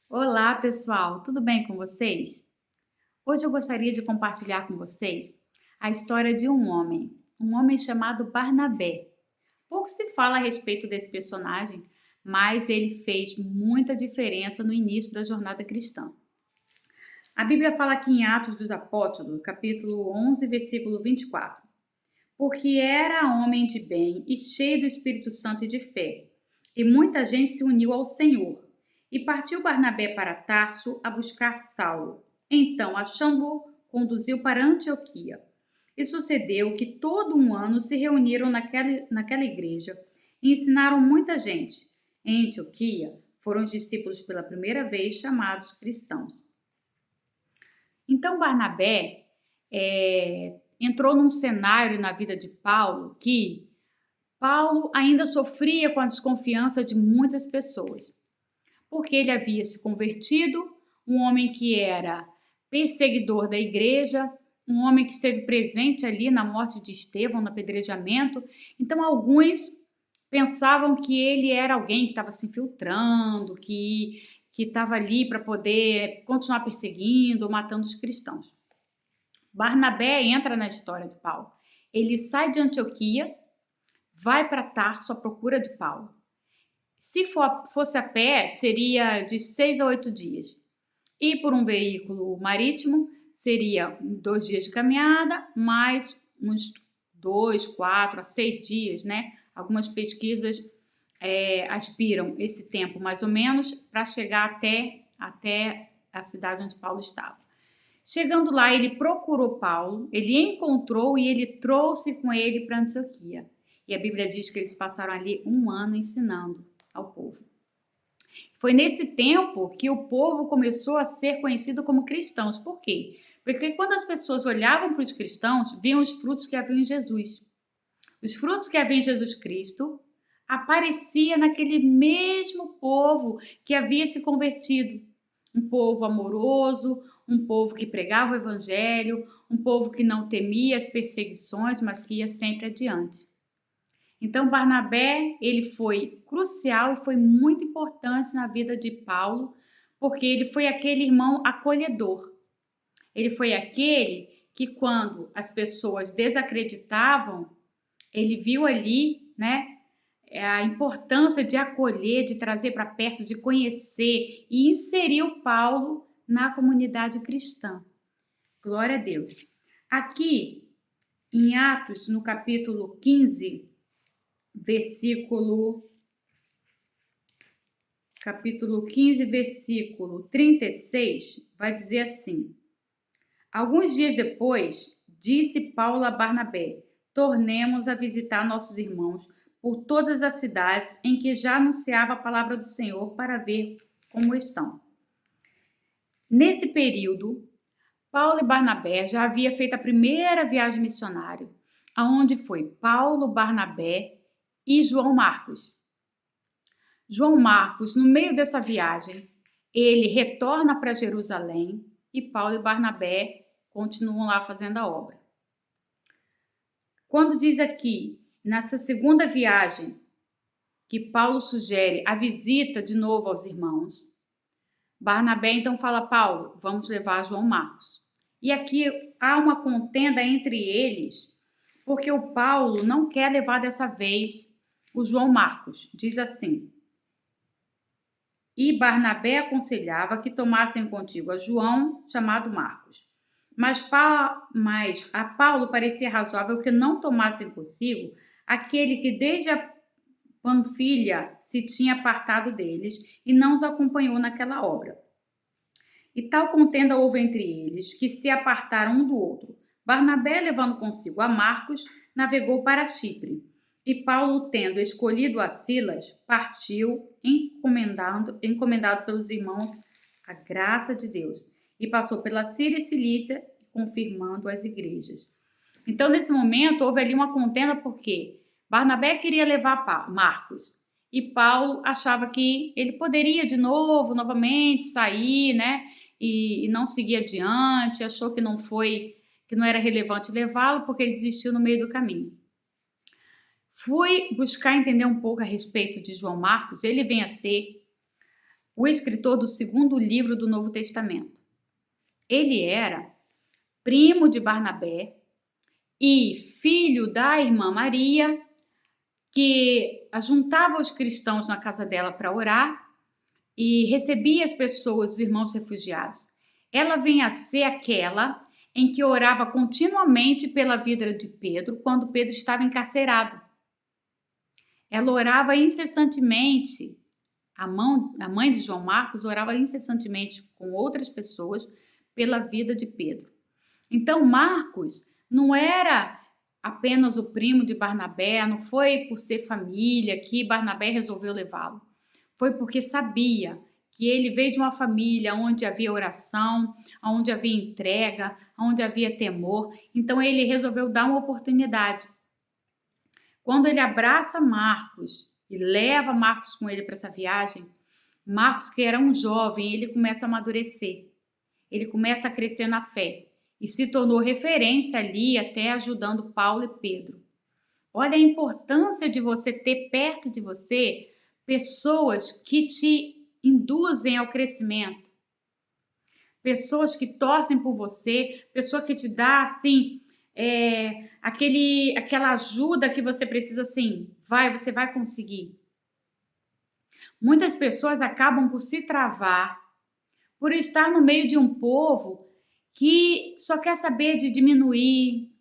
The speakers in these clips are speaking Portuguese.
Olá, pessoal, tudo bem com vocês? Hoje eu gostaria de compartilhar com vocês a história de um homem chamado Barnabé. Pouco se fala a respeito desse personagem, mas ele fez muita diferença no início da jornada cristã. A Bíblia fala aqui em Atos dos Apóstolos, capítulo 11, versículo 24: porque era homem de bem e cheio do Espírito Santo e de fé, e muita gente se uniu ao Senhor. E partiu Barnabé para Tarso a buscar Saulo. Então, achando-o, conduziu para Antioquia. E sucedeu que todo um ano se reuniram naquela igreja e ensinaram muita gente. Em Antioquia foram os discípulos pela primeira vez chamados cristãos. Então, Barnabé entrou num cenário na vida de Paulo que Paulo ainda sofria com a desconfiança de muitas pessoas, porque ele havia se convertido, um homem que era perseguidor da igreja, um homem que esteve presente ali na morte de Estevão, no apedrejamento. Então, alguns pensavam que ele era alguém que estava se infiltrando, que estava ali para poder continuar perseguindo, matando os cristãos. Barnabé entra na história de Paulo. Ele sai de Antioquia, vai para Tarso à procura de Paulo. Se fosse a pé, seria de 6 a 8 dias. E por um veículo marítimo, seria 2 dias de caminhada, mais uns 2, 4 a 6 dias, né? Algumas pesquisas aspiram esse tempo, mais ou menos, para chegar até a cidade onde Paulo estava. Chegando lá, ele procurou Paulo, ele encontrou e ele trouxe com ele para Antioquia. E a Bíblia diz que eles passaram ali um ano ensinando ao povo. Foi nesse tempo que o povo começou a ser conhecido como cristãos. Por quê? Porque quando as pessoas olhavam para os cristãos, viam os frutos que haviam em Jesus. Os frutos que havia em Jesus Cristo aparecia naquele mesmo povo que havia se convertido. Um povo amoroso, um povo que pregava o evangelho, um povo que não temia as perseguições, mas que ia sempre adiante. Então, Barnabé, ele foi crucial e foi muito importante na vida de Paulo, porque ele foi aquele irmão acolhedor. Ele foi aquele que, quando as pessoas desacreditavam, ele viu ali, né, a importância de acolher, de trazer para perto, de conhecer e inseriu Paulo na comunidade cristã. Glória a Deus. Aqui, em Atos, no capítulo 15, capítulo 15, versículo 36, vai dizer assim: alguns dias depois, disse Paulo a Barnabé: tornemos a visitar nossos irmãos por todas as cidades em que já anunciava a palavra do Senhor para ver como estão. Nesse período, Paulo e Barnabé já havia feito a primeira viagem missionária, aonde foi Paulo, Barnabé e João Marcos. João Marcos, no meio dessa viagem, ele retorna para Jerusalém e Paulo e Barnabé continuam lá fazendo a obra. Quando diz aqui, nessa segunda viagem, que Paulo sugere a visita de novo aos irmãos, Barnabé então fala: Paulo, vamos levar João Marcos. E aqui há uma contenda entre eles, porque o Paulo não quer levar dessa vez o João Marcos. Diz assim: e Barnabé aconselhava que tomassem contigo a João, chamado Marcos. Mas a Paulo parecia razoável que não tomassem consigo aquele que desde a Panfilha se tinha apartado deles e não os acompanhou naquela obra. E tal contenda houve entre eles, que se apartaram um do outro. Barnabé, levando consigo a Marcos, navegou para Chipre. E Paulo, tendo escolhido a Silas, partiu encomendado pelos irmãos a graça de Deus. E passou pela Síria e Cilícia, confirmando as igrejas. Então, nesse momento, houve ali uma contenda porque Barnabé queria levar Marcos. E Paulo achava que ele poderia novamente sair, né? E não seguir adiante, achou que não era relevante levá-lo porque ele desistiu no meio do caminho. Fui buscar entender um pouco a respeito de João Marcos. Ele vem a ser o escritor do segundo livro do Novo Testamento. Ele era primo de Barnabé e filho da irmã Maria, que ajuntava os cristãos na casa dela para orar e recebia as pessoas, os irmãos refugiados. Ela vem a ser aquela em que orava continuamente pela vida de Pedro quando Pedro estava encarcerado. Ela orava incessantemente. A mãe de João Marcos orava incessantemente com outras pessoas pela vida de Pedro. Então, Marcos não era apenas o primo de Barnabé, não foi por ser família que Barnabé resolveu levá-lo. Foi porque sabia que ele veio de uma família onde havia oração, onde havia entrega, onde havia temor. Então, ele resolveu dar uma oportunidade. Quando ele abraça Marcos e leva Marcos com ele para essa viagem, Marcos, que era um jovem, ele começa a amadurecer. Ele começa a crescer na fé e se tornou referência ali, até ajudando Paulo e Pedro. Olha a importância de você ter perto de você pessoas que te induzem ao crescimento, pessoas que torcem por você, pessoa que te dá assim aquela ajuda que você precisa, assim, você vai conseguir. Muitas pessoas acabam por se travar, por estar no meio de um povo que só quer saber de diminuir.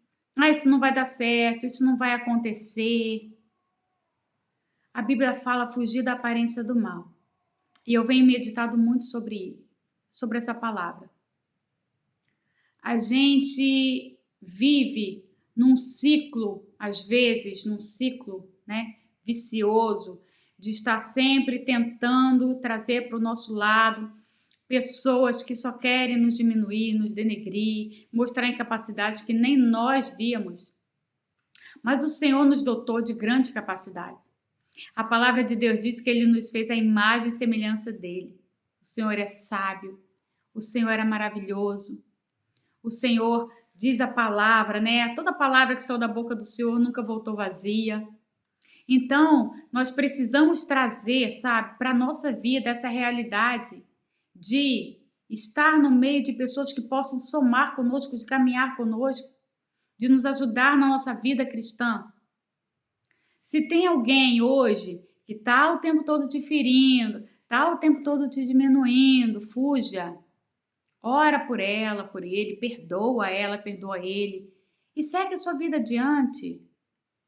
Isso não vai dar certo, isso não vai acontecer. A Bíblia fala fugir da aparência do mal. E eu venho meditado muito sobre essa palavra. A gente vive num ciclo, às vezes, né, vicioso, de estar sempre tentando trazer para o nosso lado pessoas que só querem nos diminuir, nos denegrir, mostrar incapacidades que nem nós víamos. Mas o Senhor nos dotou de grande capacidade. A palavra de Deus diz que Ele nos fez a imagem e semelhança dEle. O Senhor é sábio, o Senhor é maravilhoso. O Senhor diz a palavra, né? Toda palavra que saiu da boca do Senhor nunca voltou vazia. Então, nós precisamos trazer, para a nossa vida essa realidade de estar no meio de pessoas que possam somar conosco, de caminhar conosco, de nos ajudar na nossa vida cristã. Se tem alguém hoje que está o tempo todo te ferindo, está o tempo todo te diminuindo, fuja. Ora por ela, por ele, perdoa ela, perdoa ele e segue a sua vida adiante.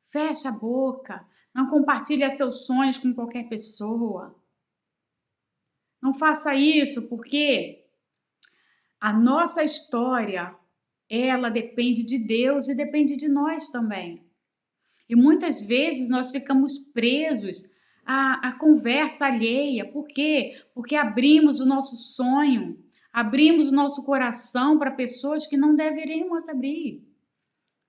Fecha a boca, não compartilha seus sonhos com qualquer pessoa. Não faça isso porque a nossa história, ela depende de Deus e depende de nós também. E muitas vezes nós ficamos presos à conversa alheia. Por quê? Porque abrimos o nosso sonho, abrimos o nosso coração para pessoas que não deveríamos abrir.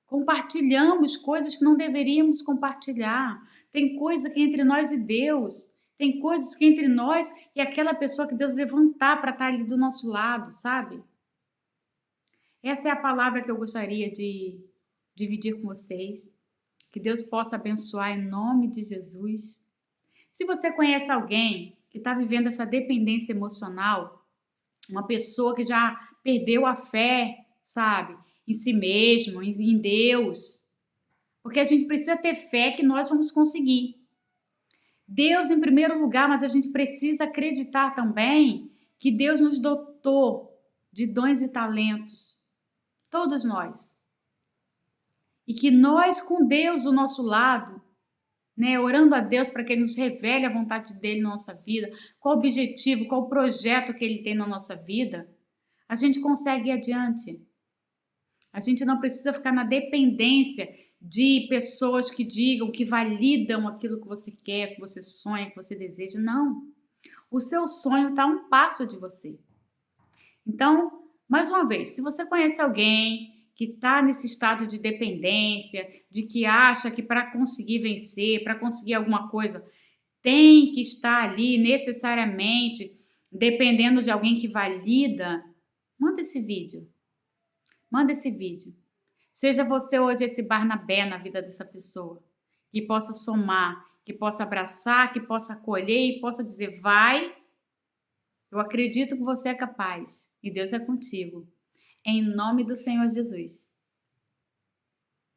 Compartilhamos coisas que não deveríamos compartilhar. Tem coisa que é entre nós e Deus. Tem coisas que é entre nós e aquela pessoa que Deus levantar para estar ali do nosso lado, sabe? Essa é a palavra que eu gostaria de dividir com vocês. Que Deus possa abençoar em nome de Jesus. Se você conhece alguém que está vivendo essa dependência emocional, uma pessoa que já perdeu a fé, em si mesmo, em Deus, porque a gente precisa ter fé que nós vamos conseguir. Deus em primeiro lugar, mas a gente precisa acreditar também que Deus nos dotou de dons e talentos, todos nós. E que nós, com Deus do nosso lado, né, orando a Deus para que Ele nos revele a vontade dEle na nossa vida, qual o objetivo, qual o projeto que Ele tem na nossa vida, a gente consegue ir adiante. A gente não precisa ficar na dependência de pessoas que digam, que validam aquilo que você quer, que você sonha, que você deseja. Não. O seu sonho está a um passo de você. Então, mais uma vez, se você conhece alguém que está nesse estado de dependência, de que acha que para conseguir vencer, para conseguir alguma coisa, tem que estar ali necessariamente dependendo de alguém que valida, manda esse vídeo. Manda esse vídeo. Seja você hoje esse Barnabé na vida dessa pessoa, que possa somar, que possa abraçar, que possa acolher e possa dizer, vai, Eu acredito que você é capaz e Deus é contigo. Em nome do Senhor Jesus.